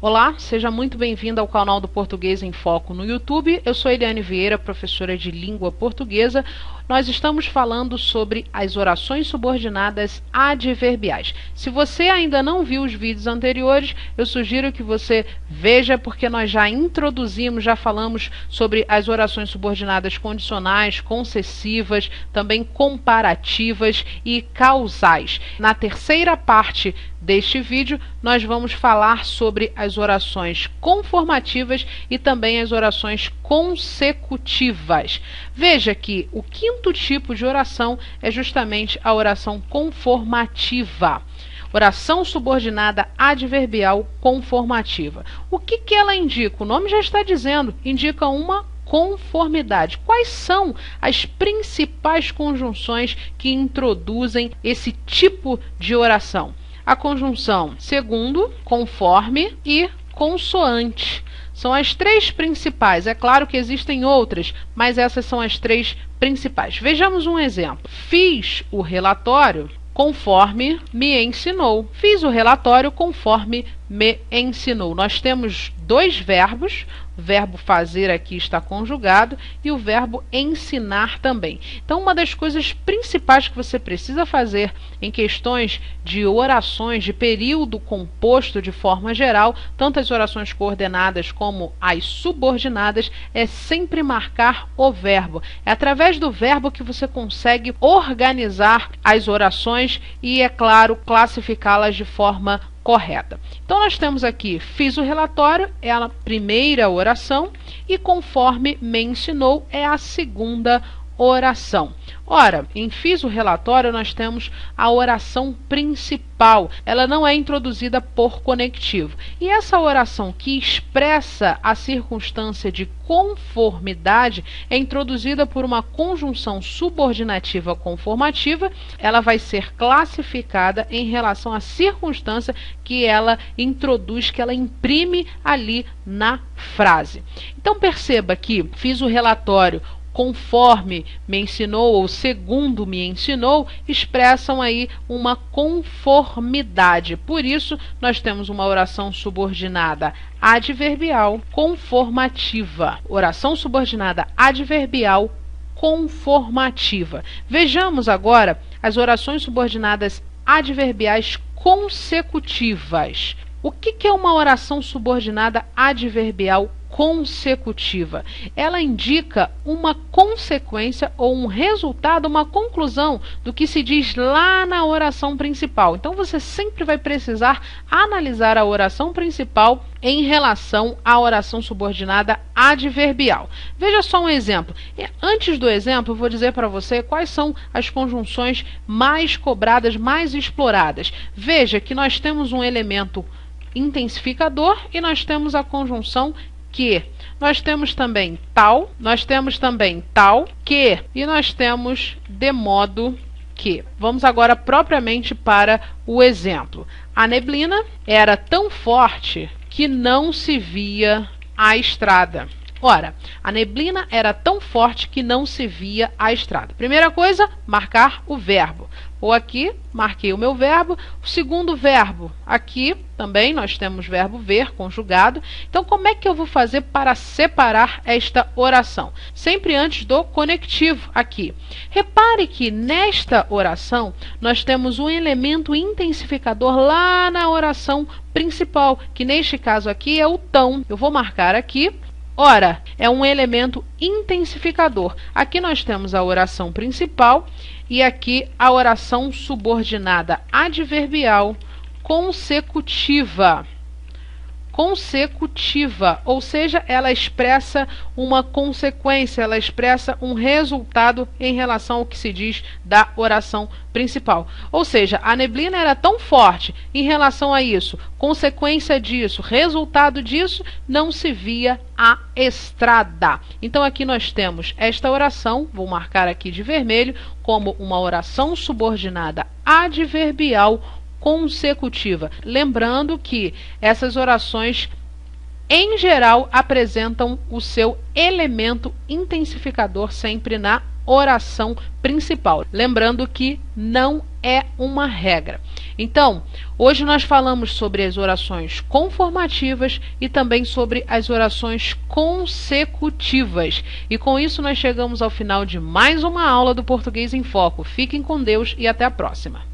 Olá, seja muito bem-vindo ao canal do Português em Foco no YouTube. Eu sou Eliane Vieira, professora de língua portuguesa. Nós estamos falando sobre as orações subordinadas adverbiais. Se você ainda não viu os vídeos anteriores, eu sugiro que você veja, porque nós já introduzimos, já falamos sobre as orações subordinadas condicionais, concessivas, também comparativas e causais. Na terceira parte deste vídeo, nós vamos falar sobre as orações conformativas e também as orações consecutivas. Veja que o quinto tipo de oração é justamente a oração conformativa. Oração subordinada adverbial conformativa. O que ela indica? O nome já está dizendo, indica uma conformidade. Quais são as principais conjunções que introduzem esse tipo de oração? A conjunção segundo, conforme e consoante. São as três principais. É claro que existem outras, mas essas são as três principais. Vejamos um exemplo. Fiz o relatório conforme me ensinou. Fiz o relatório conforme me ensinou. Nós temos dois verbos. O verbo fazer aqui está conjugado e o verbo ensinar também. Então, uma das coisas principais que você precisa fazer em questões de orações de período composto de forma geral, tanto as orações coordenadas como as subordinadas, é sempre marcar o verbo. É através do verbo que você consegue organizar as orações e, é claro, classificá-las de forma correta. Então, nós temos aqui, fiz o relatório, é a primeira oração, e conforme me ensinou é a segunda oração. Ora, em fiz o relatório, nós temos a oração principal. Ela não é introduzida por conectivo. E essa oração que expressa a circunstância de conformidade é introduzida por uma conjunção subordinativa conformativa. Ela vai ser classificada em relação à circunstância que ela introduz, que ela imprime ali na frase. Então, perceba que fiz o relatório conforme me ensinou ou segundo me ensinou, expressam aí uma conformidade. Por isso, nós temos uma oração subordinada adverbial conformativa. Oração subordinada adverbial conformativa. Vejamos agora as orações subordinadas adverbiais consecutivas. O que é uma oração subordinada adverbial consecutiva? Ela indica uma consequência ou um resultado, uma conclusão do que se diz lá na oração principal. Então, você sempre vai precisar analisar a oração principal em relação à oração subordinada adverbial. Veja só um exemplo. Antes do exemplo, eu vou dizer para você quais são as conjunções mais cobradas, mais exploradas. Veja que nós temos um elemento intensificador e nós temos a conjunção que. Nós temos também tal, que, e nós temos de modo que. Vamos agora propriamente para o exemplo. A neblina era tão forte que não se via a estrada. Ora, a neblina era tão forte que não se via a estrada. Primeira coisa, marcar o verbo. Ou aqui, marquei o meu verbo. O segundo verbo, aqui também nós temos verbo ver conjugado. Então, como é que eu vou fazer para separar esta oração? Sempre antes do conectivo aqui. Repare que nesta oração nós temos um elemento intensificador lá na oração principal, que neste caso aqui é o tão. Eu vou marcar aqui. Ora, é um elemento intensificador. Aqui nós temos a oração principal e aqui a oração subordinada adverbial consecutiva. Ou seja, ela expressa uma consequência, ela expressa um resultado em relação ao que se diz da oração principal. Ou seja, a neblina era tão forte em relação a isso, consequência disso, resultado disso, não se via a estrada. Então, aqui nós temos esta oração, vou marcar aqui de vermelho, como uma oração subordinada adverbial consecutiva. Lembrando que essas orações, em geral, apresentam o seu elemento intensificador sempre na oração principal. Lembrando que não é uma regra. Então, hoje nós falamos sobre as orações conformativas e também sobre as orações consecutivas. E com isso nós chegamos ao final de mais uma aula do Português em Foco. Fiquem com Deus e até a próxima.